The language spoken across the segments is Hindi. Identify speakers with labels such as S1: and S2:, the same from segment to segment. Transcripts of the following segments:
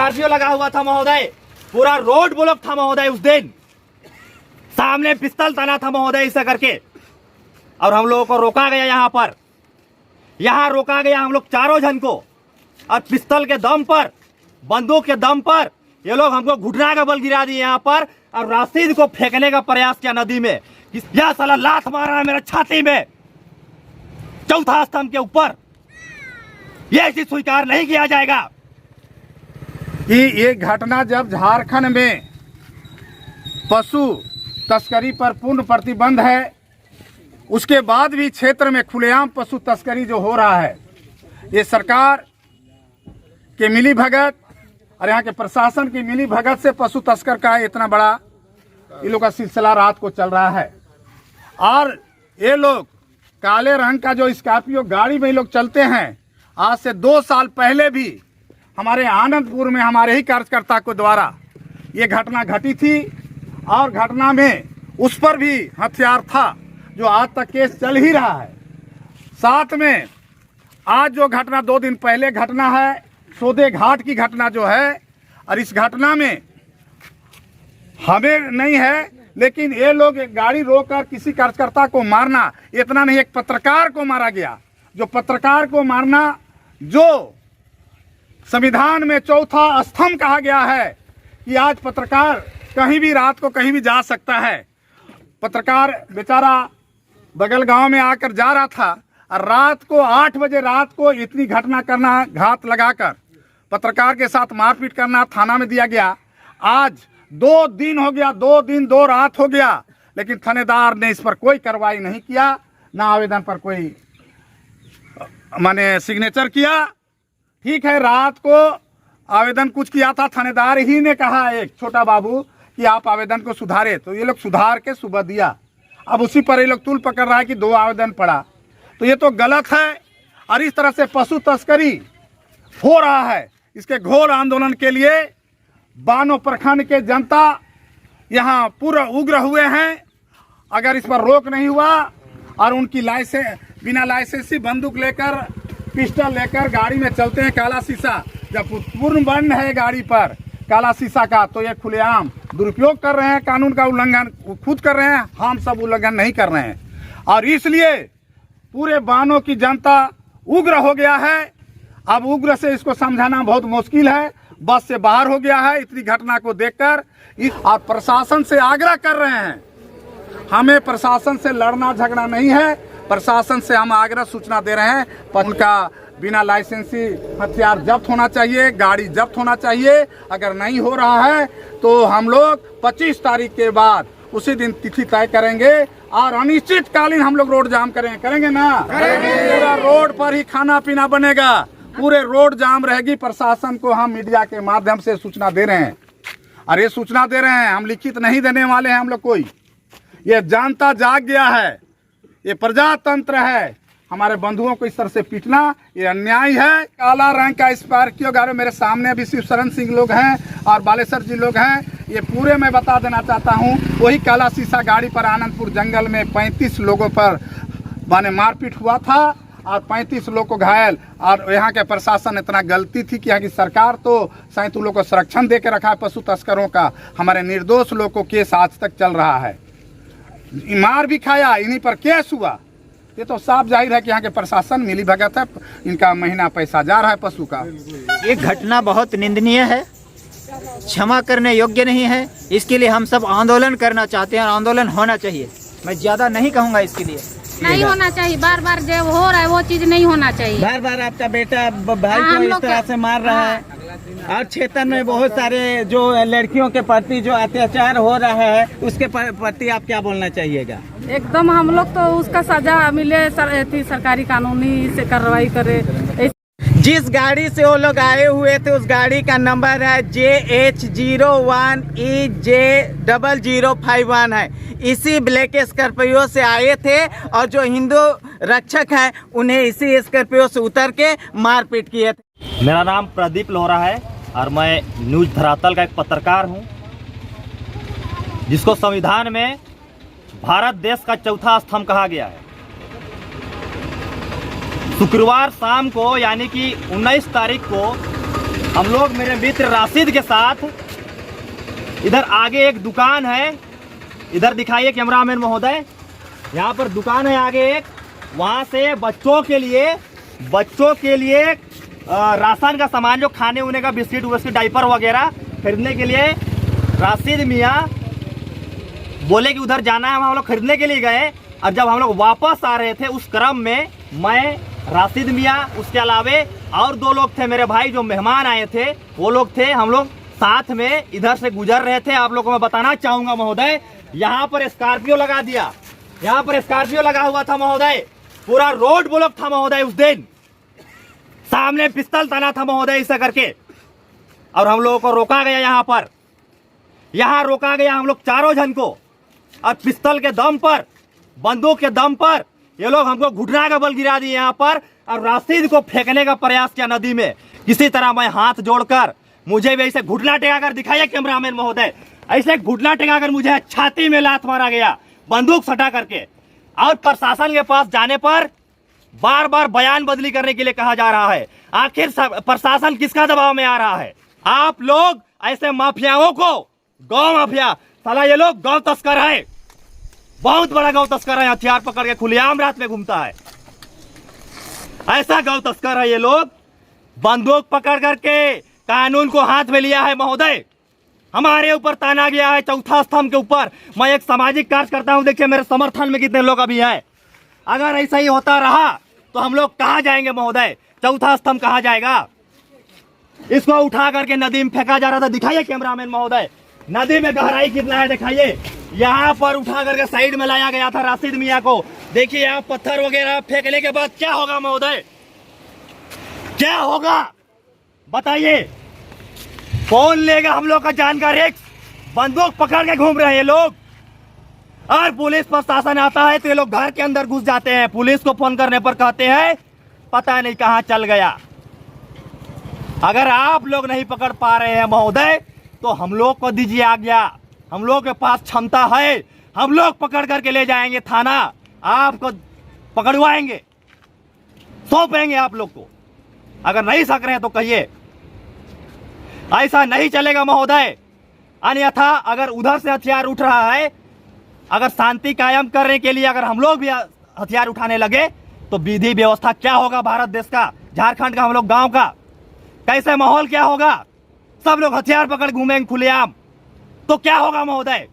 S1: स्कॉर्पियो लगा हुआ था महोदय, पूरा रोड ब्लॉक था महोदय। उस दिन सामने पिस्तल तना था महोदय ऐसा करके, और हम लोगों को रोका गया। यहाँ रोका गया हम लोग चारों जन को, और पिस्तल के दम पर, बंदूक के दम पर ये लोग हमको घुटना का बल गिरा दिए यहाँ पर, और राशिद को फेंकने का प्रयास किया नदी में। यह साला लात मारा है मेरे छाती में, चौथा स्तंभ के ऊपर। यह चीज स्वीकार नहीं किया जाएगा
S2: कि ये घटना जब झारखंड में पशु तस्करी पर पूर्ण प्रतिबंध है, उसके बाद भी क्षेत्र में खुलेआम पशु तस्करी जो हो रहा है, ये सरकार के मिली भगत और यहाँ के प्रशासन की मिली भगत से पशु तस्कर का इतना बड़ा ये लोग का सिलसिला रात को चल रहा है। और ये लोग काले रंग का जो स्कॉर्पियो गाड़ी में ये लोग चलते हैं, आज से 2 साल पहले भी हमारे आनंदपुर में हमारे ही कार्यकर्ता को द्वारा ये घटना घटी थी, और घटना में उस पर भी हथियार था, जो आज तक केस चल ही रहा है। साथ में आज जो घटना 2 दिन पहले घटना है, सोदे घाट की घटना जो है, और इस घटना में हमें नहीं है, लेकिन ये लोग गाड़ी रोककर किसी कार्यकर्ता को मारना, इतना नहीं, एक पत्रकार को मारा गया। जो पत्रकार को मारना, जो संविधान में चौथा स्तंभ कहा गया है कि आज पत्रकार कहीं भी रात को कहीं भी जा सकता है। पत्रकार बेचारा बगल गांव में आकर जा रहा था, और रात को 8 बजे रात को इतनी घटना करना, घात लगाकर पत्रकार के साथ मारपीट करना, थाना में दिया गया। आज 2 दिन हो गया, 2 दिन 2 रात हो गया, लेकिन थानेदार ने इस पर कोई कार्रवाई नहीं किया, ना आवेदन पर कोई माने सिग्नेचर किया। ठीक है, रात को आवेदन कुछ किया था, थानेदार ही ने कहा एक छोटा बाबू कि आप आवेदन को सुधारे, तो ये लोग सुधार के सुबह दिया। अब उसी पर ये लोग तूल पकड़ रहा है कि 2 आवेदन पड़ा, तो ये तो गलत है। और इस तरह से पशु तस्करी हो रहा है, इसके घोर आंदोलन के लिए बानो प्रखंड के जनता यहाँ पूरा उग्र हुए हैं। अगर इस पर रोक नहीं हुआ और उनकी बिना लाइसेंसी बंदूक लेकर, पिस्टल लेकर गाड़ी में चलते हैं, काला शीशा जब पूर्ण बंद है गाड़ी पर काला शीशा का, तो ये खुलेआम दुरुपयोग कर रहे हैं, कानून का उल्लंघन खुद कर रहे हैं, हम सब उल्लंघन नहीं कर रहे हैं। और इसलिए पूरे बानों की जनता उग्र हो गया है। अब उग्र से इसको समझाना बहुत मुश्किल है, बस से बाहर हो गया है इतनी घटना को देखकर। और प्रशासन से आग्रह कर रहे हैं, हमें प्रशासन से लड़ना झगड़ा नहीं है, प्रशासन से हम आग्रह सूचना दे रहे हैं, उनका बिना लाइसेंसी हथियार जब्त होना चाहिए, गाड़ी जब्त होना चाहिए। अगर नहीं हो रहा है तो हम लोग 25 तारीख के बाद उसी दिन तिथि तय करेंगे, और अनिश्चितकालीन हम लोग रोड जाम करेंगे ना, पूरा रोड पर ही खाना पीना बनेगा, पूरे रोड जाम रहेगी। प्रशासन को हम मीडिया के माध्यम से सूचना दे रहे हैं, और ये सूचना दे रहे हैं, हम लिखित नहीं देने वाले हैं हम लोग कोई। ये जनता जाग गया है, ये प्रजातंत्र है, हमारे बंधुओं को इस तरह से पीटना ये अन्याय है। काला रंग का स्कॉर्पियो गाड़ी, मेरे सामने अभी शिवशरण सिंह लोग हैं और बालेश्वर जी लोग हैं, ये पूरे मैं बता देना चाहता हूँ, वही काला शीशा गाड़ी पर आनंदपुर जंगल में 35 लोगों पर माने मारपीट हुआ था, और 35 लोग को घायल। और यहाँ के प्रशासन इतना गलती थी कि यहाँ की सरकार तो सैंतु लोग को संरक्षण दे के रखा है पशु तस्करों का, हमारे निर्दोष लोग को केस आज तक चल रहा है, मार भी खाया, इन्हीं पर केस हुआ। ये तो साफ जाहिर है कि यहाँ के प्रशासन मिली भगत है, इनका महीना पैसा जा रहा है पशु का।
S3: ये घटना बहुत निंदनीय है, क्षमा करने योग्य नहीं है। इसके लिए हम सब आंदोलन करना चाहते हैं, और आंदोलन होना चाहिए। मैं ज्यादा नहीं कहूँगा, इसके लिए
S4: नहीं होना चाहिए। बार बार जो हो रहा है वो चीज नहीं होना चाहिए।
S5: बार बार आपका बेटा भाई को इस तरह से मार रहा है, और क्षेत्र में बहुत सारे जो लड़कियों के प्रति जो अत्याचार हो रहा है, उसके प्रति आप क्या बोलना चाहिएगा?
S4: एकदम हम लोग तो उसका सजा मिले, सरकारी कानूनी से कार्रवाई करे।
S5: जिस गाड़ी से वो लोग आए हुए थे, उस गाड़ी का नंबर है JH01EJ0051 है। इसी ब्लैक स्कॉर्पियो से आए थे, और जो हिंदू रक्षक हैं उन्हें इसी स्कॉर्पियो से उतर के मारपीट किए थे।
S1: मेरा नाम प्रदीप लोहरा है, और मैं न्यूज धरातल का एक पत्रकार हूं, जिसको संविधान में भारत देश का चौथा स्तंभ कहा गया है। शुक्रवार शाम को यानी कि 19 तारीख को हम लोग मेरे मित्र राशिद के साथ इधर आगे एक दुकान है, इधर दिखाइए कैमरामैन महोदय, यहाँ पर दुकान है आगे एक, वहाँ से बच्चों के लिए राशन का सामान जो खाने उने का बिस्किट विस्किट डाइपर वगैरह खरीदने के लिए राशिद मियाँ बोले कि उधर जाना है, वहाँ हम लोग खरीदने के लिए गए। और जब हम लोग वापस आ रहे थे उस क्रम में मैं, राशिद मियाँ, उसके अलावे और 2 लोग थे मेरे भाई जो मेहमान आए थे, वो लोग थे, हम लोग साथ में इधर से गुजर रहे थे। आप लोगों को मैं बताना चाहूंगा महोदय, यहाँ पर स्कॉर्पियो लगा दिया, यहाँ पर स्कॉर्पियो लगा हुआ था महोदय, पूरा रोड ब्लॉक था महोदय उस दिन, सामने पिस्तल तना था महोदय ऐसा करके, और हम लोगों को रोका गया यहाँ पर, यहाँ रोका गया हम लोग चारों जन को, और पिस्तल के दम पर, बंदूक के दम पर ये लोग हमको घुटना का बल गिरा दिए यहाँ पर, और राशिद को फेंकने का प्रयास किया नदी में। किसी तरह मैं हाथ जोड़कर, मुझे भी ऐसे घुटना टेकाकर दिखाइए कैमरामैन महोदय, ऐसे घुटना टेकाकर मुझे छाती में लात मारा गया बंदूक सटा करके। और प्रशासन के पास जाने पर बार बार बयान बदली करने के लिए कहा जा रहा है। आखिर प्रशासन किसका दबाव में आ रहा है? आप लोग ऐसे माफियाओं को, गौ माफिया, साला ये लोग गौ तस्कर है, बहुत बड़ा गौ तस्कर है, हथियार पकड़ के खुलेआम रात में घूमता है, ऐसा गौ तस्कर है ये लोग। बंदूक पकड़ करके कानून को हाथ में लिया है महोदय, हमारे ऊपर ताना गया है चौथा स्तंभ के ऊपर। मैं एक सामाजिक कार्य करता हूं, देखिए मेरे समर्थन में कितने लोग अभी हैं। अगर ऐसा ही होता रहा तो हम लोग कहां जाएंगे महोदय? चौथा स्तंभ कहां जाएगा? इसको उठा करके नदी में फेंका जा रहा था, दिखाइए कैमरामैन महोदय, नदी में गहराई कितना है दिखाइए। यहाँ पर उठा करके साइड में लाया गया था राशिद मियाँ को। देखिए यहाँ पत्थर वगैरह फेंकने के बाद क्या होगा महोदय, क्या होगा बताइए? कौन लेगा हम लोग का जान का रिस्क? बंदूक पकड़ के घूम रहे हैं ये लोग, और पुलिस प्रशासन आता है तो ये लोग घर के अंदर घुस जाते हैं। पुलिस को फोन करने पर कहते हैं पता नहीं कहां चल गया। अगर आप लोग नहीं पकड़ पा रहे हैं महोदय तो हम लोग को दीजिए आज्ञा, हम लोग के पास क्षमता है, हम लोग पकड़ करके ले जाएंगे थाना, आपको पकड़वाएंगे, सौंपेंगे आप लोग को। अगर नहीं सक रहे हैं तो कहिए, ऐसा नहीं चलेगा महोदय। अन्यथा अगर उधर से हथियार उठ रहा है, अगर शांति कायम करने के लिए अगर हम लोग भी हथियार उठाने लगे तो विधि व्यवस्था क्या होगा भारत देश का, झारखंड का, हम लोग गांव का, कैसे माहौल क्या होगा? सब लोग हथियार पकड़ घूमेंगे खुलेआम तो क्या होगा महोदय?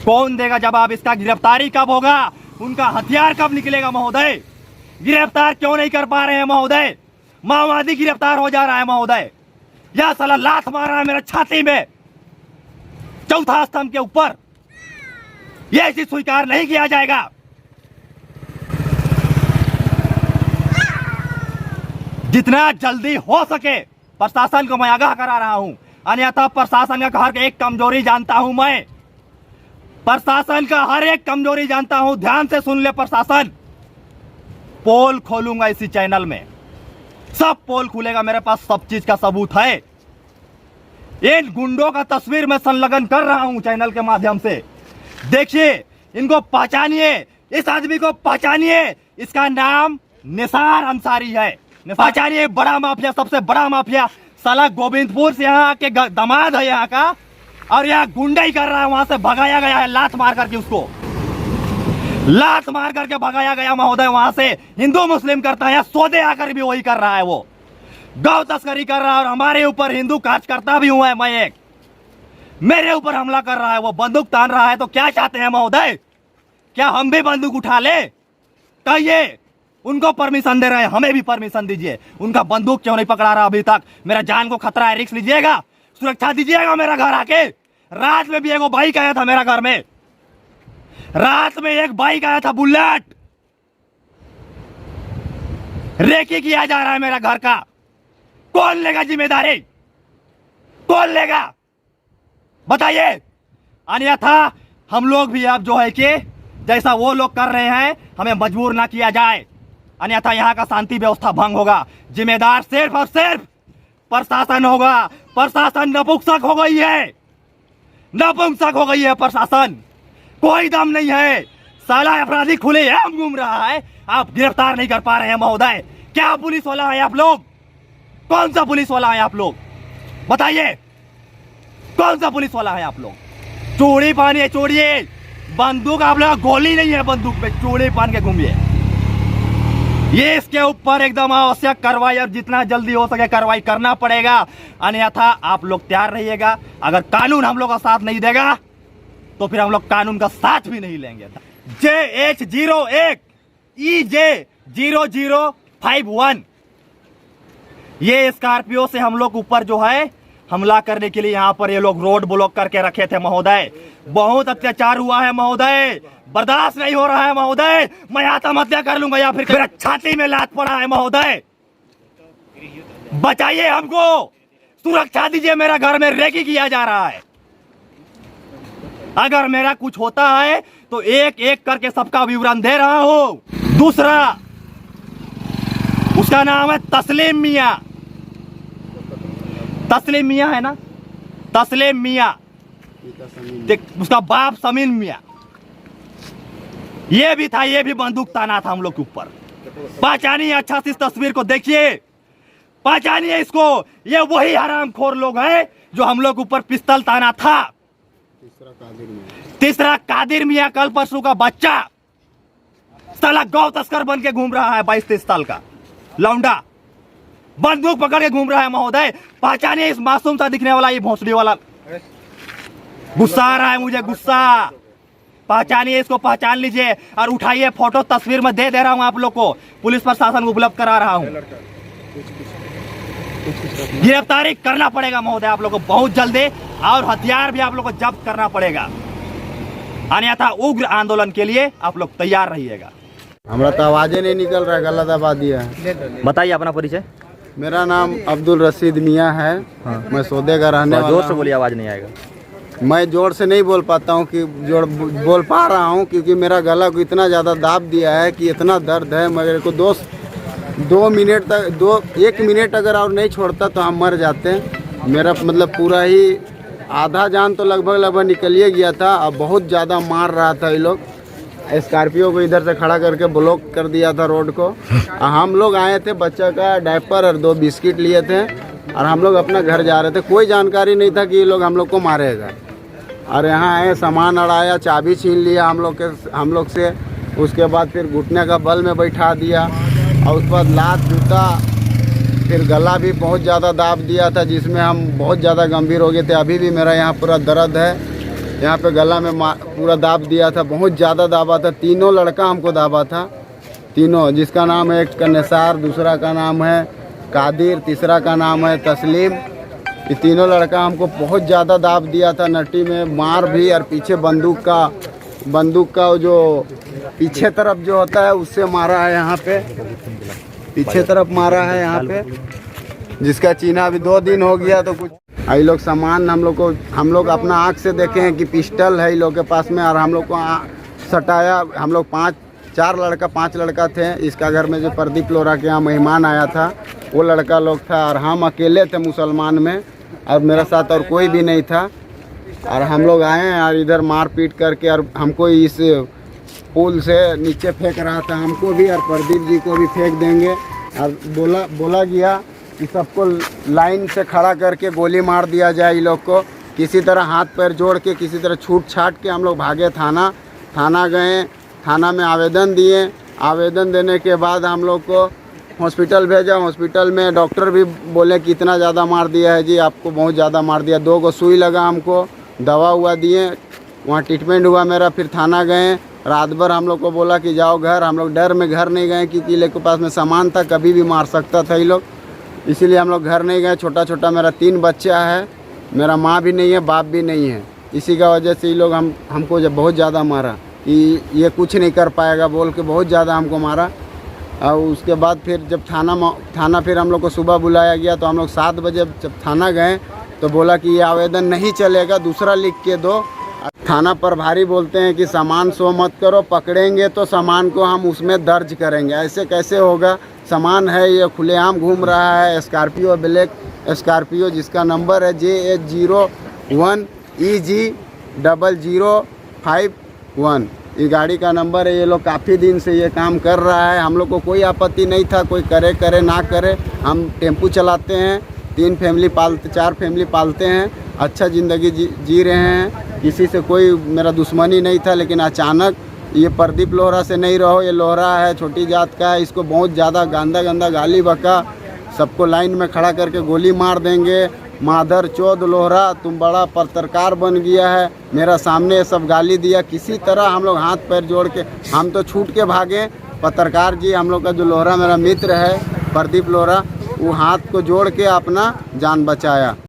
S1: कौन देगा जवाब इसका? गिरफ्तारी कब होगा? उनका हथियार कब निकलेगा महोदय? गिरफ्तार क्यों नहीं कर पा रहे हैं महोदय? माओवादी गिरफ्तार हो जा रहा है महोदय, यह साला लात मार रहा है मेरा छाती में चौथा स्तंभ के ऊपर, यह ऐसी स्वीकार नहीं किया जाएगा। जितना जल्दी हो सके प्रशासन को मैं आगाह करा रहा हूं, अन्यथा प्रशासन का हर एक कमजोरी जानता हूं मैं, प्रशासन का हर एक कमजोरी जानता हूं। ध्यान से सुन ले प्रशासन, पोल खोलूंगा इसी चैनल में, सब पोल खुलेगा, मेरे पास सब चीज का सबूत है। इन गुंडों का तस्वीर मैं संलग्न कर रहा हूं चैनल के माध्यम से, देखिए, इनको पहचानिए, इस आदमी को पहचानिए, इसका नाम निसार अंसारी है। पहचानिए, बड़ा माफिया, सबसे बड़ा माफिया, साला गोविंदपुर से यहाँ के दामाद है यहाँ का, और यहाँ गुंडाई कर रहा है, वहां से भगाया गया है लात मार करके, उसको लात मार करके भगाया गया महोदय। वहां से हिंदू मुस्लिम करता है, सौदे आकर भी वही कर रहा है, वो गौ तस्करी कर रहा है, और हमारे ऊपर हिंदू कार्यकर्ता भी हुआ है, मैं एक, मेरे ऊपर हमला कर रहा है, वो बंदूक तान रहा है। तो क्या चाहते हैं महोदय? क्या हम भी बंदूक उठा ले? कहिए, उनको परमिशन दे रहे हैं, हमें भी परमिशन दीजिए। उनका बंदूक क्यों नहीं पकड़ा रहा अभी तक? मेरा जान को खतरा है, रिस्क लीजिएगा, सुरक्षा दीजिएगा मेरा घर आके। रात में भी एक बाइक आया था मेरा घर में, रात में एक बाइक आया था बुलेट, रेकी किया जा रहा है मेरा घर का। कौन लेगा जिम्मेदारी? कौन लेगा बताइए? अन्यथा हम लोग भी अब जो है कि जैसा वो लोग कर रहे हैं, हमें मजबूर ना किया जाए, अन्यथा यहाँ का शांति व्यवस्था भंग होगा। जिम्मेदार सिर्फ और सिर्फ प्रशासन होगा। प्रशासन नपुंसक हो गई है, नपुंसक हो गई है प्रशासन, कोई दम नहीं है। साला अपराधी खुलेआम घूम रहा है, आप गिरफ्तार नहीं कर पा रहे हैं महोदय। क्या पुलिस वाला है आप लोग? कौन सा पुलिस वाला है आप लोग? बताइए कौन सा पुलिस वाला है आप लोग? चूड़ी पहनिए, चूड़िए, बंदूक आप लोग, गोली नहीं है बंदूक पे, चूड़ी पहन के घूमिए। ये इसके ऊपर एकदम आवश्यक कार्रवाई और जितना जल्दी हो सके कार्रवाई करना पड़ेगा, अन्यथा आप लोग तैयार रहिएगा। अगर कानून हम लोग का साथ नहीं देगा तो फिर हम लोग कानून का साथ भी नहीं लेंगे। JH01 EJ0051 ये स्कॉर्पियो से हम लोग ऊपर जो है हमला करने के लिए यहाँ पर ये लोग रोड ब्लॉक करके रखे थे महोदय। बहुत अत्याचार हुआ है महोदय, बर्दाश्त नहीं हो रहा है महोदय। मैं आत्महत्या कर लूंगा या फिर मेरा छाती में लात पड़ा है महोदय। बचाइए हमको, सुरक्षा दीजिए, मेरा घर में रेकी किया जा रहा है। अगर मेरा कुछ होता है तो एक एक करके सबका विवरण दे रहा हूं। दूसरा, उसका नाम है तस्लीम मियां। तस्लीम मियां है ना, तस्लीम मियां, उसका बाप समीन मियां, ये भी था, ये भी बंदूक ताना था हम लोग के ऊपर। पहचानिए अच्छा से इस तस्वीर को, देखिए, पहचानिए इसको। ये वही हरामखोर लोग हैं जो हम लोग ऊपर पिस्तल ताना था। तीसरा कादिर मियां, कल परसों का बच्चा, साला गौ तस्कर बन के घूम रहा है, 22-23 साल का लौंडा, बंदूक पकड़ के घूम रहा है महोदय। पहचानिए इस मासूम सा दिखने वाला ये भोंसड़ी वाला, गुस्सा आ रहा है मुझे, गुस्सा। पहचानिए इसको, पहचान लीजिए और उठाइए फोटो, तस्वीर में दे रहा हूं आप लोग को, पुलिस प्रशासन को उपलब्ध करा रहा हूं। गिरफ्तारी करना पड़ेगा महोदय आप लोग को बहुत जल्दी, और हथियार भी आप लोग को जब्त करना पड़ेगा, अन्यथा उग्र आंदोलन के लिए आप लोग तैयार रहिएगा।
S6: हमारा तो आवाज़ें नहीं निकल रहा है, गला दबा दिया है।
S1: बताइए अपना परिचय।
S6: मेरा नाम अब्दुल रशीद मियां है। हाँ। मैं सौदे का रहने वाला हूं।
S1: जोर से बोलिए, आवाज़ नहीं आएगा।
S6: मैं जोर से नहीं बोल पाता हूं, कि जोर बोल पा रहा हूं क्योंकि मेरा गला को इतना ज़्यादा दाब दिया है कि इतना दर्द है। मेरे को 2 मिनट तक 1 मिनट अगर और नहीं छोड़ता तो हम मर जाते। मेरा मतलब पूरा ही आधा जान तो लगभग निकल ही गया था। अब बहुत ज़्यादा मार रहा था ये लोग। स्कॉर्पियो को इधर से खड़ा करके ब्लॉक कर दिया था रोड को। हम लोग आए थे, बच्चा का डायपर और 2 बिस्किट लिए थे और हम लोग अपना घर जा रहे थे। कोई जानकारी नहीं था कि ये लोग हम लोग को मारेगा। और यहाँ आए, सामान अड़ाया, चाबी छीन लिया हम लोग से। उसके बाद फिर घुटने का बल में बैठा दिया और उसके बाद लात, जूता, फिर गला भी बहुत ज़्यादा दाब दिया था, जिसमें हम बहुत ज़्यादा गंभीर हो गए थे। अभी भी मेरा यहाँ पूरा दर्द है, यहाँ पे गला में पूरा दाब दिया था, बहुत ज़्यादा दाबा था। 3 लड़का हमको दाबा था, तीनों, जिसका नाम है, एक का निसार, दूसरा का नाम है कादिर, तीसरा का नाम है तस्लीम। ये 3 लड़का हमको बहुत ज़्यादा दाब दिया था, नट्टी में मार भी, और पीछे बंदूक का जो पीछे तरफ जो होता है उससे मारा है। यहाँ पे पीछे तरफ मारा है यहाँ पे, जिसका चीना अभी 2 दिन हो गया। तो कुछ ये लोग सामान हम लोग अपना आँख से देखे हैं कि पिस्टल है इन लोग के पास में, और हम लोग को सटाया। हम लोग 5 लड़का थे। इसका घर में जो प्रदीप लोरा के यहाँ मेहमान आया था वो लड़का लोग था, और हम अकेले थे मुसलमान में, और मेरे साथ और कोई भी नहीं था। और हम लोग आए हैं और इधर मार पीट करके, और हमको इस पुल से नीचे फेंक रहा था, हमको भी और प्रदीप जी को भी फेंक देंगे। और बोला गया कि सबको लाइन से खड़ा करके गोली मार दिया जाए। ये लोग को किसी तरह हाथ पैर जोड़ के, किसी तरह छूट छाट के हम लोग भागे। थाना गए, थाना में आवेदन दिए। आवेदन देने के बाद हम लोग को हॉस्पिटल भेजा। हॉस्पिटल में डॉक्टर भी बोले कि इतना ज़्यादा मार दिया है जी, आपको बहुत ज़्यादा मार दिया। 2 को सुई लगा हमको, दवा दिए, वहाँ ट्रीटमेंट हुआ मेरा। फिर थाना गए, रात भर हम लोग को बोला कि जाओ घर। हम लोग डर में घर नहीं गए क्योंकि ये लोग के पास में सामान था, कभी भी मार सकता था ये लोग, इसीलिए हम लोग घर नहीं गए। छोटा मेरा 3 बच्चा है, मेरा माँ भी नहीं है, बाप भी नहीं है। इसी का वजह से ये लोग हमको जब बहुत ज़्यादा मारा कि ये कुछ नहीं कर पाएगा बोल के बहुत ज़्यादा हमको मारा। और उसके बाद फिर जब थाना फिर हम लोग को सुबह बुलाया गया, तो हम लोग 7 बजे जब थाना गए तो बोला कि ये आवेदन नहीं चलेगा, दूसरा लिख के दो। थाना प्रभारी बोलते हैं कि सामान शो मत करो, पकड़ेंगे तो सामान को हम उसमें दर्ज करेंगे। ऐसे कैसे होगा? सामान है, ये खुलेआम घूम रहा है, स्कॉर्पियो, ब्लैक स्कॉर्पियो, जिसका नंबर है JH01 EG0051। ये गाड़ी का नंबर है। ये लोग काफ़ी दिन से ये काम कर रहा है। हम लोग को कोई आपत्ति नहीं था, कोई करे करे ना करे। हम टेम्पू चलाते हैं, 4 फैमिली पालते हैं, अच्छा ज़िंदगी जी रहे हैं। किसी से कोई मेरा दुश्मनी नहीं था, लेकिन अचानक ये प्रदीप लोहरा से नहीं रहो, ये लोहरा है, छोटी जात का है, इसको बहुत ज़्यादा गंदा गाली बका, सबको लाइन में खड़ा करके गोली मार देंगे। माधर चौध लोहरा, तुम बड़ा पत्रकार बन गया है, मेरा सामने ये सब गाली दिया। किसी तरह हम लोग हाथ पैर जोड़ के, हम तो छूट के भागे। पत्रकार जी, हम लोग का जो लोहरा मेरा मित्र है प्रदीप लोहरा, वो हाथ को जोड़ के अपना जान बचाया।